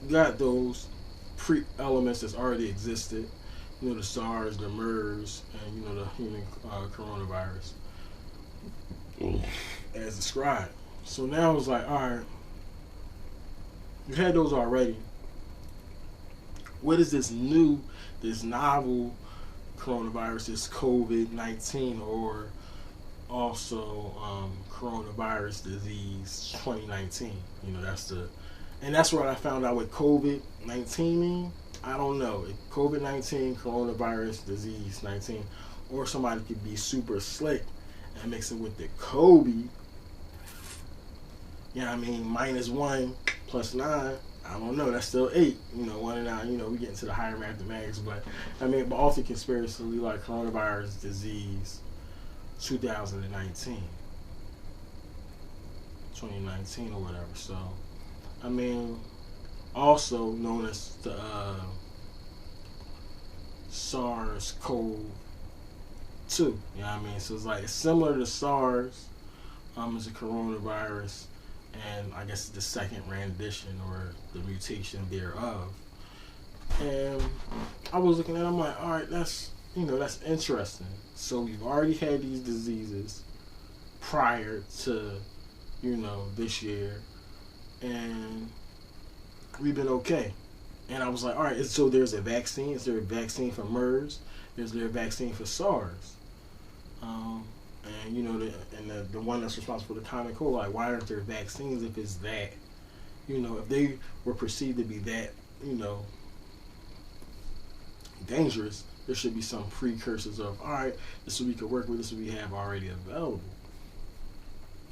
you got those pre-elements that's already existed. You know, the SARS, the MERS, and you know the human coronavirus as described. So now it's like, all right, you had those already. What is this new, this novel coronavirus, this COVID-19, or also coronavirus disease 2019? You know, and that's what I found out with COVID-19 mean. I don't know. COVID-19, coronavirus disease 19, or somebody could be super slick and mix it with the Kobe. You know what I mean? -1 plus 9. I don't know. That's still 8. You know, 1 and 9. You know, we get into the higher mathematics, but I mean, but also conspiracy like coronavirus disease 2019, 2019 or whatever. So, I mean, also known as the SARS-CoV-2. You know what I mean? So it's like it's similar to SARS, as a coronavirus, and I guess the second rendition or the mutation thereof. And I was looking at it, I'm like, all right, that's interesting. So we've already had these diseases prior to, this year, and we've been okay. And I was like, all right, so there's a vaccine. Is there a vaccine for MERS? Is there a vaccine for SARS? And the one that's responsible for the common cold, like, why aren't there vaccines if it's that, if they were perceived to be that, dangerous, there should be some precursors of, all right, this is what we could work with, this is what we have already available.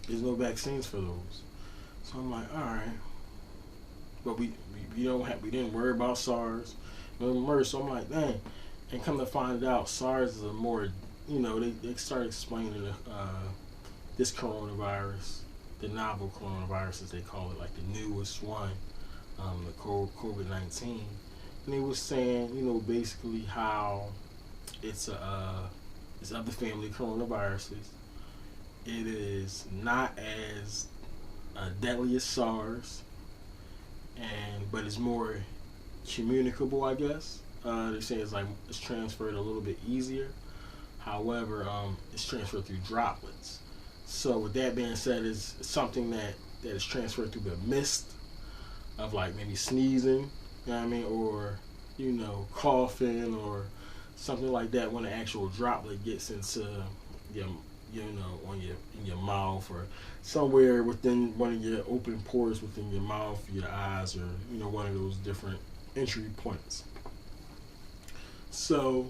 There's no vaccines for those. So I'm like, all right. But we didn't worry about SARS, MERS. So I'm like, dang. And come to find out, SARS is a more, they started explaining this coronavirus, the novel coronavirus as they call it, like the newest one, the COVID-19. And they was saying, basically how it's of the family of coronaviruses. It is not as deadly as SARS, but it's more communicable, I guess. They say it's transferred a little bit easier. However, it's transferred through droplets. So with that being said, it's something that is transferred through the mist of like maybe sneezing, you know what I mean, or coughing or something like that. When the actual droplet gets into your in your mouth or somewhere within one of your open pores within your mouth, your eyes, or one of those different entry points. So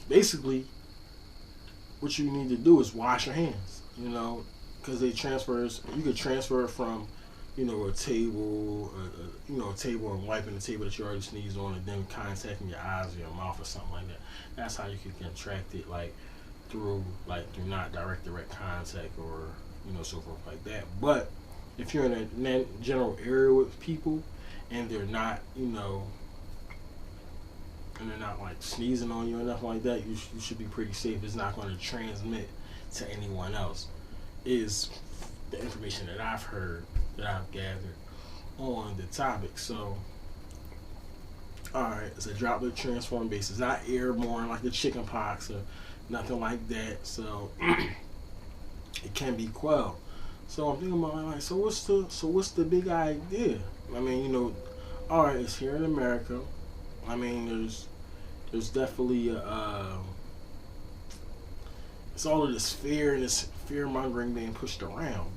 basically what you need to do is wash your hands, because you could transfer it from a table, a table, and wiping the table that you already sneezed on, and then contacting your eyes or your mouth or something like that. That's how you can contract it, through not direct contact or so forth like that. But if you're in a general area with people and they're not sneezing on you or nothing like that, you should be pretty safe. It's not going to transmit to anyone else. Is the information that I've heard, that I've gathered on the topic. So, alright, it's a droplet transform basis, not airborne like the chicken pox or nothing like that. So it can be quelled. So I'm thinking about so what's the big idea? I mean, alright, it's here in America. I mean, there's definitely it's all of this fear and this fear mongering being pushed around.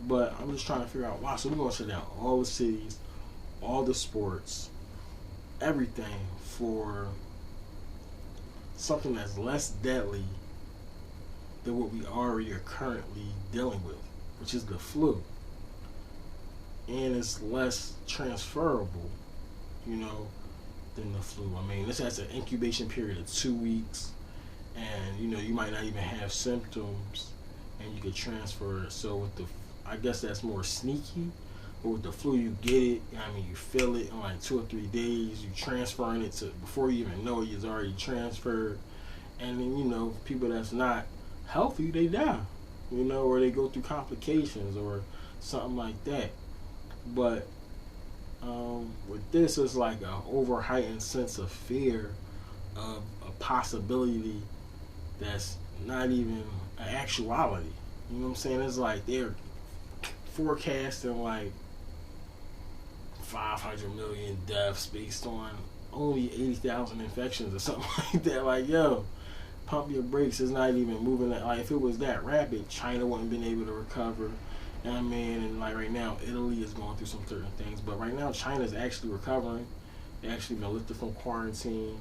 But I'm just trying to figure out why. So we're going to shut down all the cities, all the sports, everything for something that's less deadly than what we already are currently dealing with, which is the flu. And it's less transferable, than the flu. I mean, this has an incubation period of 2 weeks, and you might not even have symptoms, and you could transfer it. So with I guess that's more sneaky. But with the flu, you get it. I mean, you feel it in like 2 or 3 days. You transferring it to before you even know it, it's already transferred. And then people that's not healthy, they die. Or they go through complications or something like that. But with this, it's like a over heightened sense of fear of a possibility that's not even an actuality. You know what I'm saying? It's like they're forecasting like 500 million deaths based on only 80,000 infections or something like that. Like, yo, pump your brakes. It's not even moving that. Like, if it was that rapid, China wouldn't have been able to recover. You know what I mean? And like right now, Italy is going through some certain things, but right now, China's actually recovering. They actually been lifted from quarantine.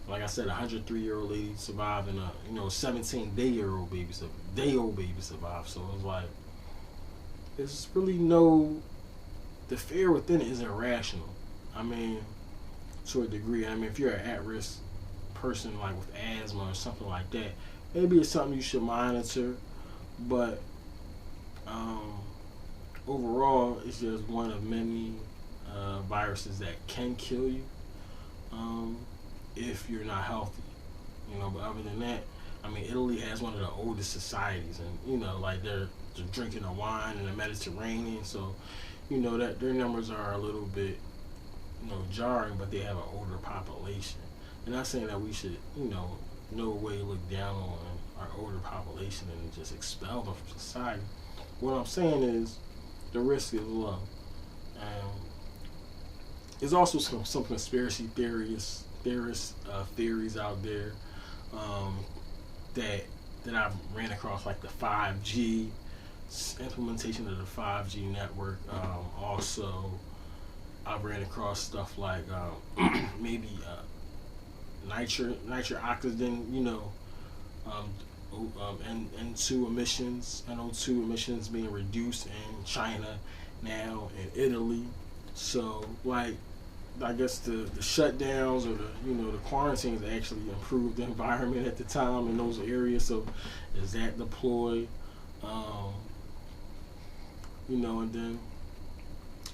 Like I said, a 103-year-old lady survived, and a 17-day-old baby survived. So it's like, there's really no. The fear within it is irrational. I mean, to a degree. I mean, if you're an at-risk person like with asthma or something like that, maybe it's something you should monitor. But overall, it's just one of many viruses that can kill you if you're not healthy. But other than that, I mean, Italy has one of the oldest societies, and like they're drinking the wine in the Mediterranean, so that their numbers are a little bit jarring, but they have an older population. And not saying that we should no way look down on our older population and just expel them from society. What I'm saying is the risk is low. There's also some conspiracy theories out there that I've ran across, like the 5G implementation of the 5G network. Also, I've ran across stuff like maybe nitric oxide, N2 emissions, NO2 emissions being reduced in China now, in Italy. So, like, I guess the shutdowns or the quarantines actually improved the environment at the time in those areas. So, is that deployed? And then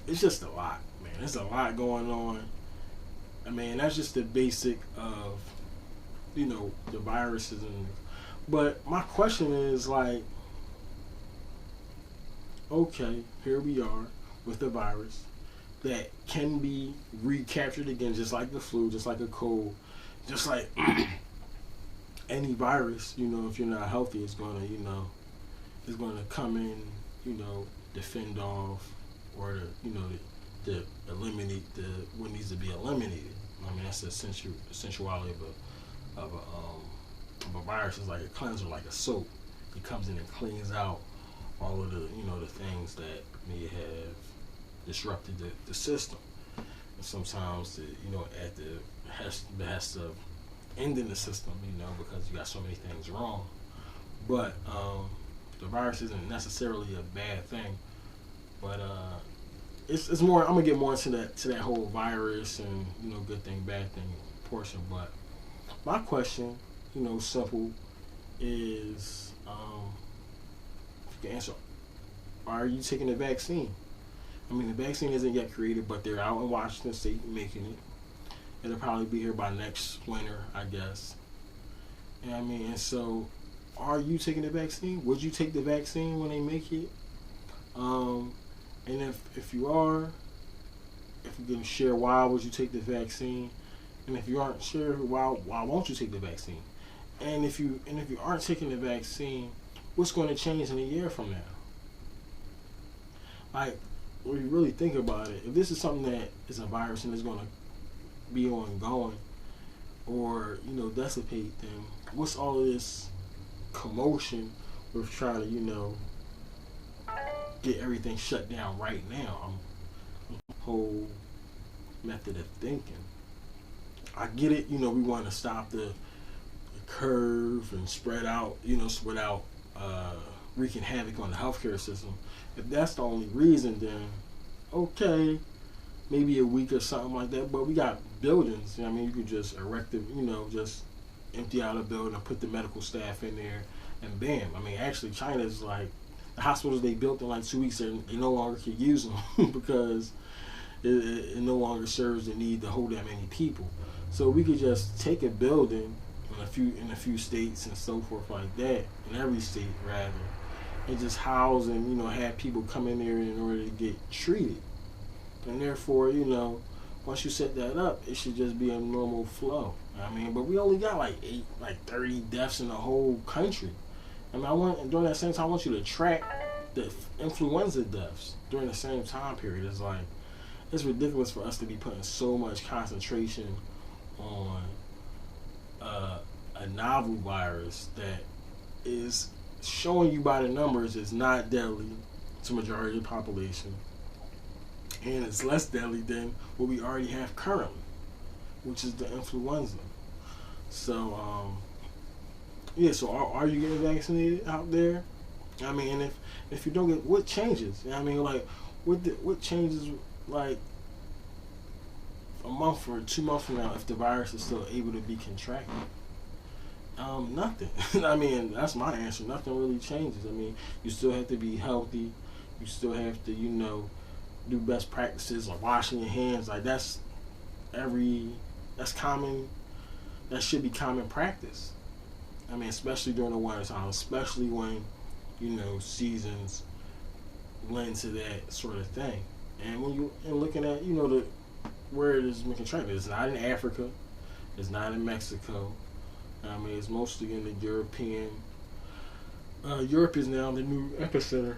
it's just a lot, man. There's a lot going on. I mean, that's just the basic of the viruses. But my question is, like, okay, here we are with the virus that can be recaptured again, just like the flu, just like a cold, just like any virus. If you're not healthy, it's gonna come in, defend off, or to eliminate what needs to be eliminated. I mean, that's the essentiality of a virus. Is like a cleanser, like a soap. It comes in and cleans out all of the the things that may have disrupted the system. And sometimes at the behest of ending the system, because you got so many things wrong. But the virus isn't necessarily a bad thing. But it's more. I'm gonna get more into that whole virus and good thing, bad thing portion. But my question, simple, is if you can answer: are you taking the vaccine? I mean, the vaccine isn't yet created, but they're out in Washington State making it. It'll probably be here by next winter, I guess. And I mean, and so, are you taking the vaccine? Would you take the vaccine when they make it? And if you are, if you can share why would you take the vaccine, and if you aren't sure, why won't you take the vaccine? And if you aren't taking the vaccine, what's going to change in a year from now? Like, when you really think about it, if this is something that is a virus and is going to be ongoing or dissipate, then what's all of this commotion with trying to get everything shut down right now? Whole method of thinking. I get it. We want to stop the curve and spread out. Without wreaking havoc on the healthcare system. If that's the only reason, then okay, maybe a week or something like that. But we got buildings. I mean, you could just erect it. Just empty out a building and put the medical staff in there, and bam. I mean, actually, China's like the hospitals they built in like 2 weeks. They no longer can use them because it no longer serves the need to hold that many people. So we could just take a building in a few states and so forth like that, in every state rather, and just house and have people come in there in order to get treated. And therefore, you know, once you set that up, it should just be a normal flow. I mean, but we only got like 30 deaths in the whole country. I mean, during that same time, I want you to track the influenza deaths during the same time period. It's like, it's ridiculous for us to be putting so much concentration on a novel virus that is showing you by the numbers is not deadly to the majority of the population, and it's less deadly than what we already have currently, which is the influenza. So, yeah. So, are you getting vaccinated out there? I mean, and if you don't get, what changes? I mean, like, what changes? Like, a month or 2 months from now, if the virus is still able to be contracted? Nothing. I mean, that's my answer. Nothing really changes. I mean, you still have to be healthy. You still have to, you know, do best practices like washing your hands. Like that's common. That should be common practice. I mean, especially during the winter time, especially when, you know, seasons lend to that sort of thing. And when you looking at, you know, where it is being contracted, it's not in Africa, it's not in Mexico. I mean, it's mostly in the European. Europe is now the new epicenter.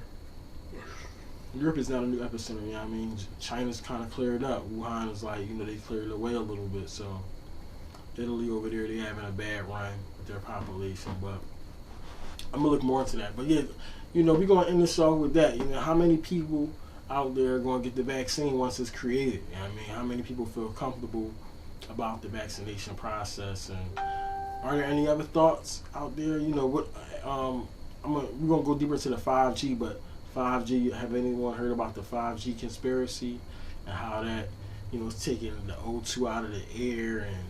You know what I mean? China's kind of cleared up. Wuhan is like, you know, they cleared away a little bit. So Italy over there, they having a bad run with their population. But I'm gonna look more into that. But yeah, you know, we're gonna end the show with that. You know, how many people out there are gonna get the vaccine once it's created? You know what I mean, how many people feel comfortable about the vaccination process? And are there any other thoughts out there? You know what? We're gonna go deeper into the 5G, but 5G. Have anyone heard about the 5G conspiracy and how that, you know, is taking the O2 out of the air and,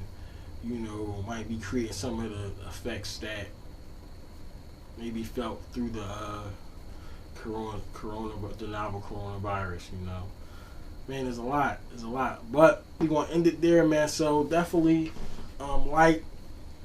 you know, might be creating some of the effects that may be felt through the the novel coronavirus. You know, man, there's a lot. But we're gonna end it there, man. So definitely like,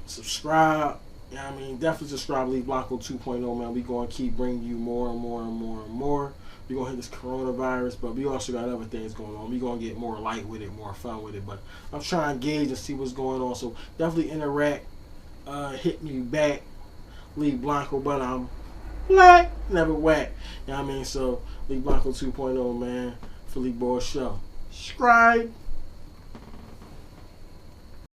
subscribe. You know what I mean? Definitely subscribe, LeafBlanco2.0, man. We're going to keep bringing you more and more and more and more. We're going to hit this coronavirus, but we also got other things going on. We're going to get more light with it, more fun with it. But I'm trying to gauge and see what's going on. So definitely interact. Hit me back. LeafBlanco, but I'm black, never whack. You know what I mean? So LeafBlanco2.0, man. Philly Boy Show. Subscribe.